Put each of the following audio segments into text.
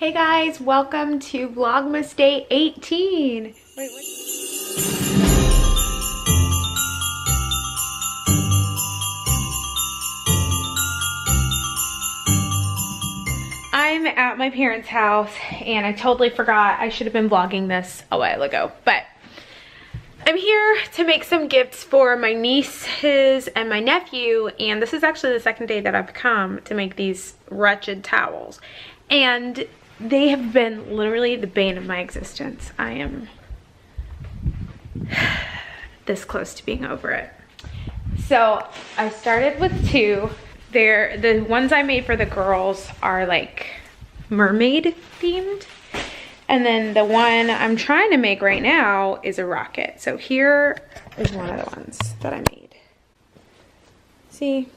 Hey guys, welcome to Vlogmas Day 18. Wait, what? I'm at my parents' house and I totally forgot. I should have been vlogging this a while ago, but I'm here to make some gifts for my nieces and my nephew, and this is actually the second day that I've come to make these wretched towels, and they have been literally the bane of my existence. I am this close to being over it. So I started with two. The ones I made for the girls are like mermaid themed. And then the one I'm trying to make right now is a rocket. So here is one of the ones that I made. See?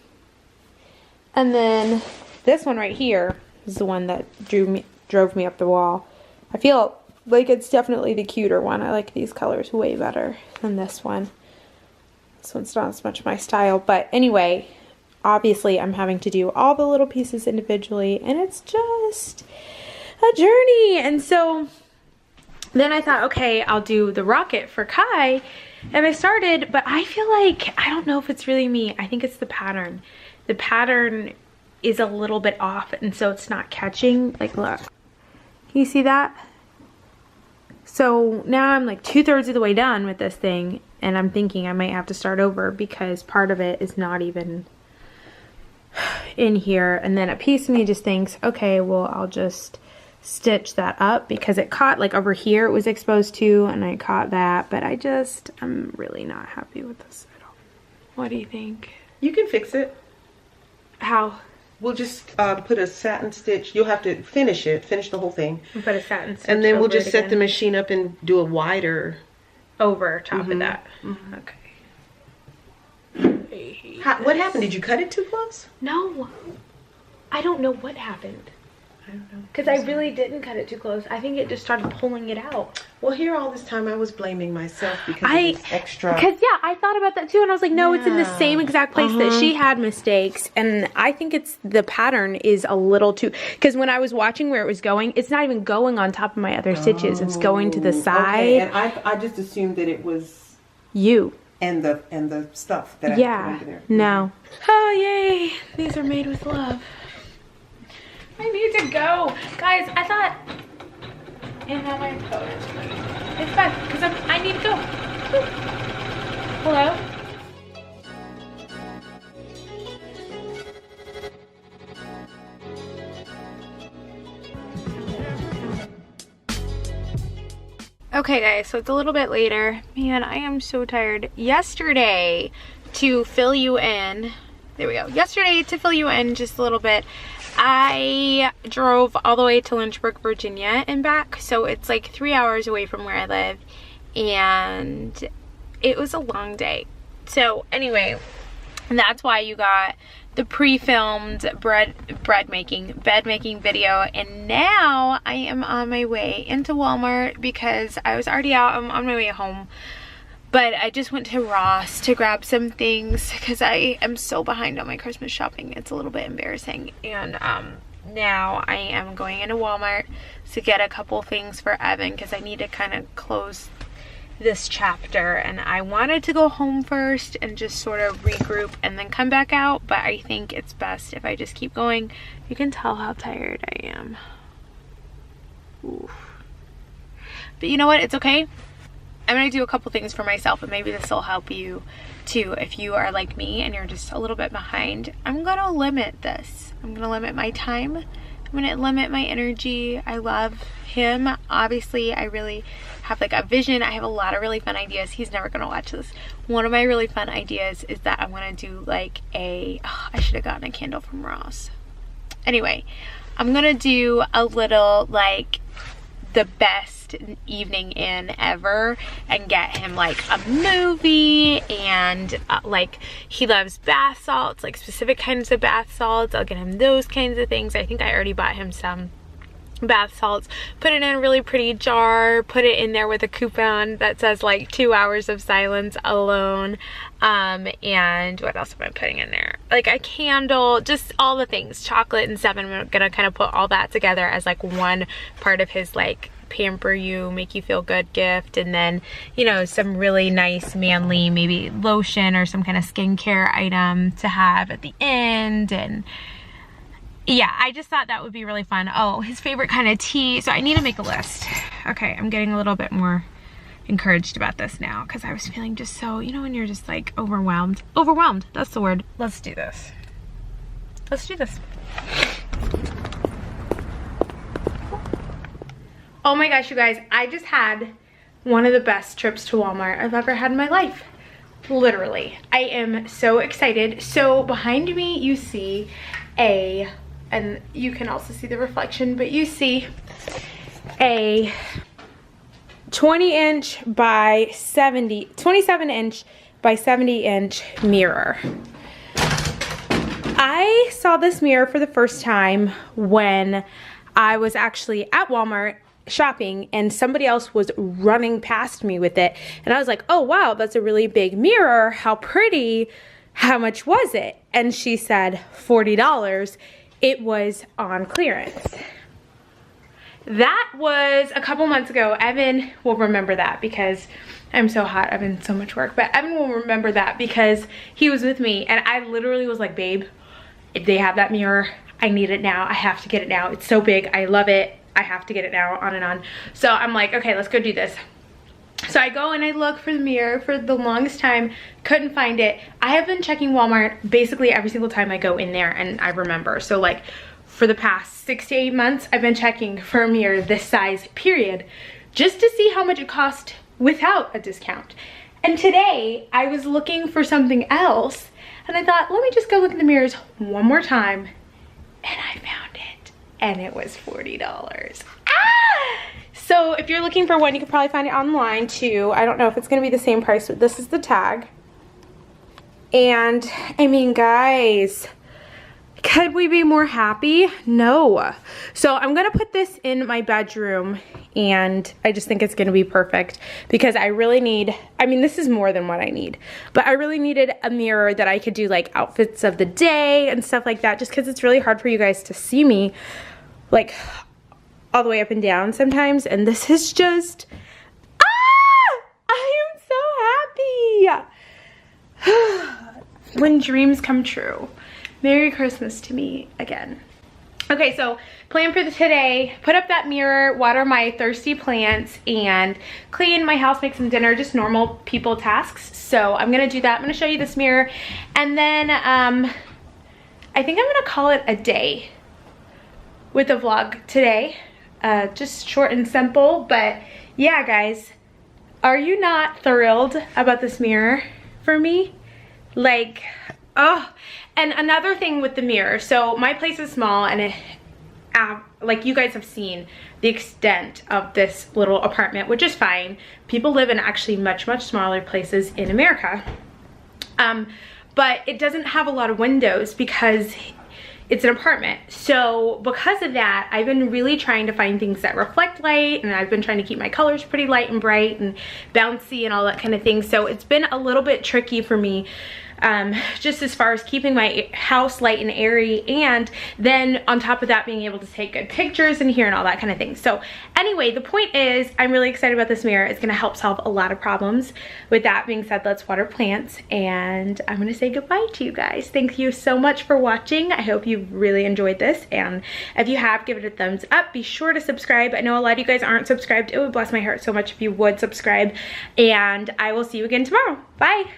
And then this one right here is the one that drove me up the wall. I feel like it's definitely the cuter one. I like these colors way better than this one. This one's not as much my style. But anyway, obviously I'm having to do all the little pieces individually, and it's just a journey. And so then I thought, okay, I'll do the rocket for Kai, and I started, but I feel like, I don't know if it's really me. I think it's the pattern. The pattern is a little bit off, and so it's not catching. Like, look, can you see that? So now I'm like 2/3 of the way done with this thing, and I'm thinking I might have to start over because part of it is not even in here. And then a piece of me just thinks, okay, well, I'll just stitch that up because it caught like over here, it was exposed to, and I caught that, but I'm really not happy with this at all. What do you think? You can fix it. How? We'll just put a satin stitch. You'll have to finish the whole thing. We'll put a satin stitch and then we'll over just it set again. the machine up and do a wider over top of that. Okay. What happened? Did you cut it too close? No, I don't know what happened. I don't know. Because I really didn't cut it too close. I think it just started pulling it out. Well, here all this time I was blaming myself because of this extra. Because yeah, I thought about that too, and I was like, no, it's in the same exact place that she had mistakes, and I think it's the pattern is a little too. Because when I was watching where it was going, it's not even going on top of my other stitches. It's going to the side. Okay. And I just assumed that it was you and the stuff that I put under there. No. Oh yay! These are made with love. I need to go. Guys, I thought, and now my coat. It's fine, because I need to go. Woo. Hello? Okay guys, so it's a little bit later. Man, I am so tired. Yesterday, to fill you in, there we go. Yesterday, to fill you in just a little bit, I drove all the way to Lynchburg, Virginia and back. So it's like 3 hours away from where I live, and it was a long day. So anyway, that's why you got the pre-filmed bed making video, and now I am on my way into Walmart because I was already out. I'm on my way home. But I just went to Ross to grab some things because I am so behind on my Christmas shopping. It's a little bit embarrassing. And now I am going into Walmart to get a couple things for Evan because I need to kind of close this chapter. And I wanted to go home first and just sort of regroup and then come back out. But I think it's best if I just keep going. You can tell how tired I am. Oof. But you know what? It's okay. I'm going to do a couple things for myself, and maybe this will help you too if you are like me and you're just a little bit behind. I'm going to limit this. I'm going to limit my time. I'm going to limit my energy. I love him. Obviously, I really have like a vision. I have a lot of really fun ideas. He's never going to watch this. One of my really fun ideas is that I want to do like I should have gotten a candle from Ross. Anyway, I'm going to do a little like the best evening in ever and get him like a movie, and like he loves bath salts, like specific kinds of bath salts. I'll get him those kinds of things. I think I already bought him some bath salts, put it in a really pretty jar, put it in there with a coupon that says like 2 hours of silence alone, and what else am I putting in there? Like a candle, just all the things, chocolate and stuff. And I'm gonna kind of put all that together as like one part of his like pamper you, make you feel good gift. And then, you know, some really nice manly, maybe lotion or some kind of skincare item to have at the end. And yeah, I just thought that would be really fun. Oh, his favorite kind of tea. So I need to make a list. Okay, I'm getting a little bit more encouraged about this now because I was feeling just so, you know, when you're just like overwhelmed. Overwhelmed, that's the word. Let's do this. Let's do this. Oh my gosh, you guys, I just had one of the best trips to Walmart I've ever had in my life. Literally. I am so excited. So behind me, you see and you can also see the reflection, but you see a 27 inch by 70 inch mirror. I saw this mirror for the first time when I was actually at Walmart shopping and somebody else was running past me with it, and I was like, oh wow, that's a really big mirror, how pretty, how much was it? And she said $40. It was on clearance. That was a couple months ago. Evan will remember that because I'm so hot, I'm in so much work, but Evan will remember that because he was with me and I literally was like, babe, if they have that mirror, I need it now, I have to get it now, it's so big, I love it, I have to get it now, on and on. So I'm like, okay, let's go do this. So I go and I look for the mirror for the longest time, couldn't find it. I have been checking Walmart basically every single time I go in there and I remember. So like for the past 6 to 8 months, I've been checking for a mirror this size, period, just to see how much it cost without a discount. And today I was looking for something else and I thought, let me just go look at the mirrors one more time. And I found it and it was $40. So if you're looking for one, you can probably find it online too. I don't know if it's gonna be the same price, but this is the tag. And I mean, guys, could we be more happy? No. So I'm gonna put this in my bedroom and I just think it's gonna be perfect because I really need, I mean, this is more than what I need, but I really needed a mirror that I could do like outfits of the day and stuff like that, just because it's really hard for you guys to see me like all the way up and down sometimes, and this is just, I am so happy. When dreams come true. Merry Christmas to me again. Okay, so plan for today, put up that mirror, water my thirsty plants, and clean my house, make some dinner, just normal people tasks. So I'm gonna do that. I'm gonna show you this mirror, and then I think I'm gonna call it a day with the vlog today. Just short and simple, but yeah, guys, are you not thrilled about this mirror for me? Like, oh, and another thing with the mirror, so my place is small and it, like you guys have seen the extent of this little apartment, which is fine. People live in actually much, much smaller places in America. But it doesn't have a lot of windows because it's an apartment. So because of that, I've been really trying to find things that reflect light, and I've been trying to keep my colors pretty light and bright and bouncy and all that kind of thing. So it's been a little bit tricky for me, just as far as keeping my house light and airy, and then on top of that being able to take good pictures in here and all that kind of thing. So anyway, the point is I'm really excited about this mirror. It's gonna help solve a lot of problems. With that being said, let's water plants, and I'm gonna say goodbye to you guys. Thank you so much for watching. I hope you've really enjoyed this, and if you have, give it a thumbs up. Be sure to subscribe. I know a lot of you guys aren't subscribed. It would bless my heart so much if you would subscribe, and I will see you again tomorrow. Bye.